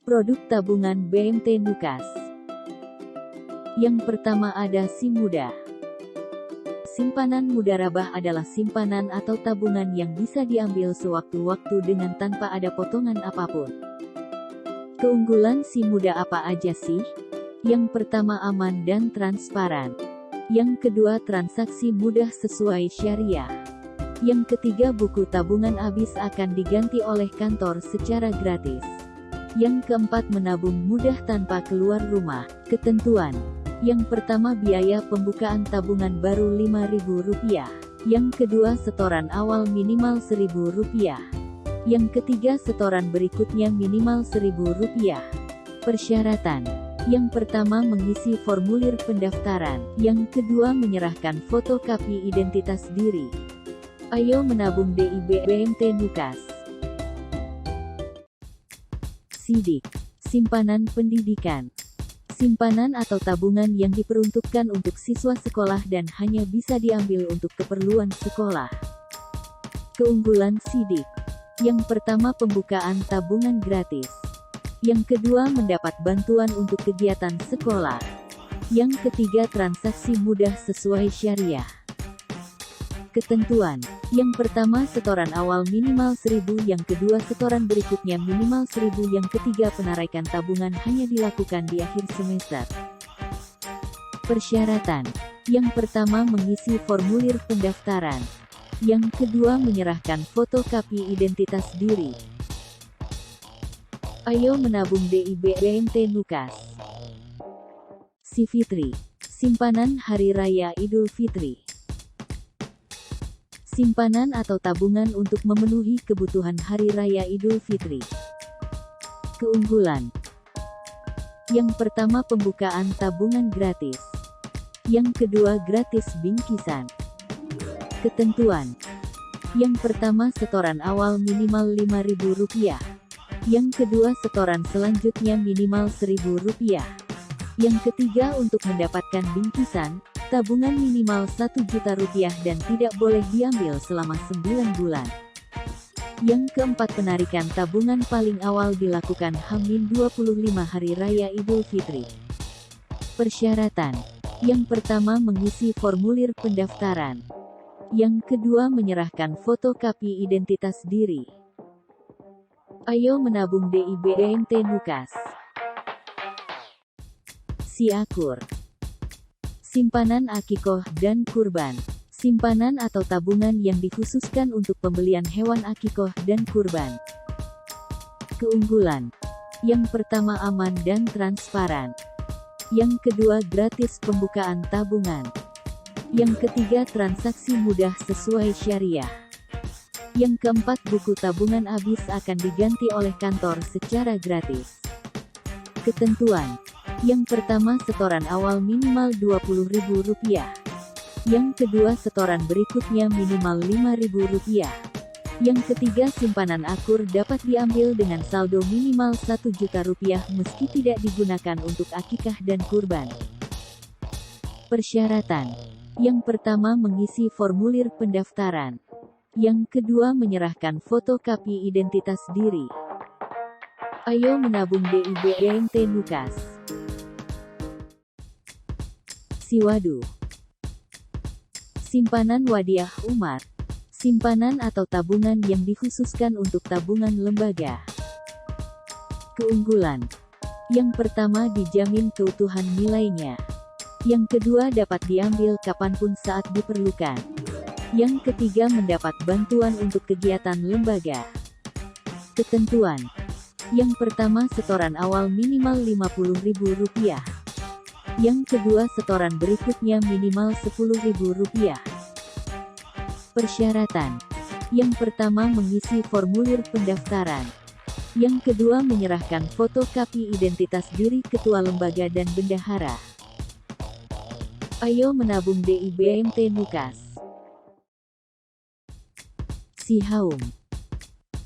Produk tabungan BMT Nukas. Yang pertama ada SIM Mudah. Simpanan Mudharabah adalah simpanan atau tabungan yang bisa diambil sewaktu-waktu dengan tanpa ada potongan apapun. Keunggulan SIM Mudah apa aja sih? Yang pertama aman dan transparan. Yang kedua transaksi mudah sesuai syariah. Yang ketiga buku tabungan habis akan diganti oleh kantor secara gratis. Yang keempat menabung mudah tanpa keluar rumah. Ketentuan. Yang pertama biaya pembukaan tabungan baru Rp5.000. Yang kedua setoran awal minimal Rp1.000. Yang ketiga setoran berikutnya minimal Rp1.000. Persyaratan. Yang pertama mengisi formulir pendaftaran. Yang kedua menyerahkan fotokopi identitas diri. Ayo menabung DIB BMT Nukas. SIDIK, simpanan pendidikan. Simpanan atau tabungan yang diperuntukkan untuk siswa sekolah dan hanya bisa diambil untuk keperluan sekolah. Keunggulan SIDIK. Yang pertama pembukaan tabungan gratis. Yang kedua mendapat bantuan untuk kegiatan sekolah. Yang ketiga transaksi mudah sesuai syariah. Ketentuan. Yang pertama setoran awal minimal Rp1.000, yang kedua setoran berikutnya minimal Rp1.000, yang ketiga penarikan tabungan hanya dilakukan di akhir semester. Persyaratan. Yang pertama mengisi formulir pendaftaran. Yang kedua menyerahkan fotokopi identitas diri. Ayo menabung DIB BMT Nukas. SiFitri, simpanan Hari Raya Idul Fitri. Simpanan atau tabungan untuk memenuhi kebutuhan Hari Raya Idul Fitri. Keunggulan. Yang pertama pembukaan tabungan gratis. Yang kedua gratis bingkisan. Ketentuan. Yang pertama setoran awal minimal Rp5.000. Yang kedua setoran selanjutnya minimal Rp1.000. Yang ketiga untuk mendapatkan bingkisan, tabungan minimal Rp1.000.000 dan tidak boleh diambil selama 9 bulan. Yang keempat penarikan tabungan paling awal dilakukan H-25 Hari Raya Idul Fitri. Persyaratan. Yang pertama mengisi formulir pendaftaran. Yang kedua menyerahkan fotokopi identitas diri. Ayo menabung DIB BMT Nukas. Siakur, simpanan akikoh dan kurban. Simpanan atau tabungan yang dikhususkan untuk pembelian hewan akikoh dan kurban. Keunggulan. Yang pertama aman dan transparan. Yang kedua gratis pembukaan tabungan. Yang ketiga transaksi mudah sesuai syariah. Yang keempat buku tabungan habis akan diganti oleh kantor secara gratis. Ketentuan. Yang pertama setoran awal minimal Rp20.000. Yang kedua setoran berikutnya minimal Rp5.000. Yang ketiga simpanan akur dapat diambil dengan saldo minimal Rp1.000.000 meski tidak digunakan untuk akikah dan kurban. Persyaratan. Yang pertama mengisi formulir pendaftaran. Yang kedua menyerahkan fotokopi identitas diri. Ayo menabung DIB BMT Nukas. Siwadu, simpanan Wadiah Umat. Simpanan atau tabungan yang dikhususkan untuk tabungan lembaga. Keunggulan. Yang pertama dijamin keutuhan nilainya. Yang kedua dapat diambil kapanpun saat diperlukan. Yang ketiga mendapat bantuan untuk kegiatan lembaga. Ketentuan. Yang pertama setoran awal minimal Rp50.000. Yang kedua setoran berikutnya minimal Rp10.000. Persyaratan. Yang pertama mengisi formulir pendaftaran. Yang kedua menyerahkan fotokopi identitas diri ketua lembaga dan bendahara. Ayo menabung DIB BMT Nukas. Sihaum,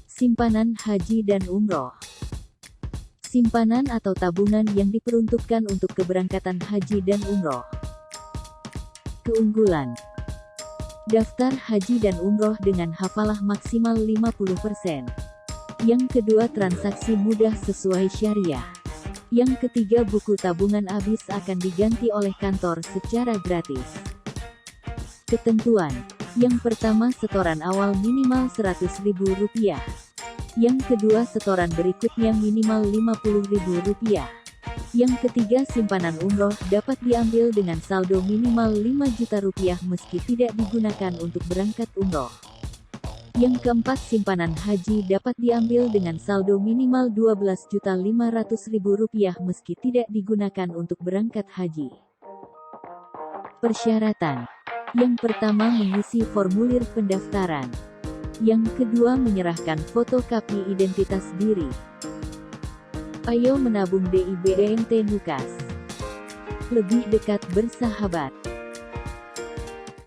simpanan haji dan umroh. Simpanan atau tabungan yang diperuntukkan untuk keberangkatan haji dan umroh. Keunggulan. Daftar haji dan umroh dengan hafalah maksimal 50%. Yang kedua, transaksi mudah sesuai syariah. Yang ketiga, buku tabungan habis akan diganti oleh kantor secara gratis. Ketentuan. Yang pertama, setoran awal minimal Rp100.000. Yang kedua, setoran berikutnya minimal Rp50.000. Yang ketiga, simpanan umroh dapat diambil dengan saldo minimal Rp5 juta meski tidak digunakan untuk berangkat umroh. Yang keempat, simpanan haji dapat diambil dengan saldo minimal Rp12.500.000 meski tidak digunakan untuk berangkat haji. Persyaratan. Yang pertama, mengisi formulir pendaftaran. Yang kedua, menyerahkan fotokopi identitas diri. Ayo menabung di BMT Nukas. Lebih dekat bersahabat.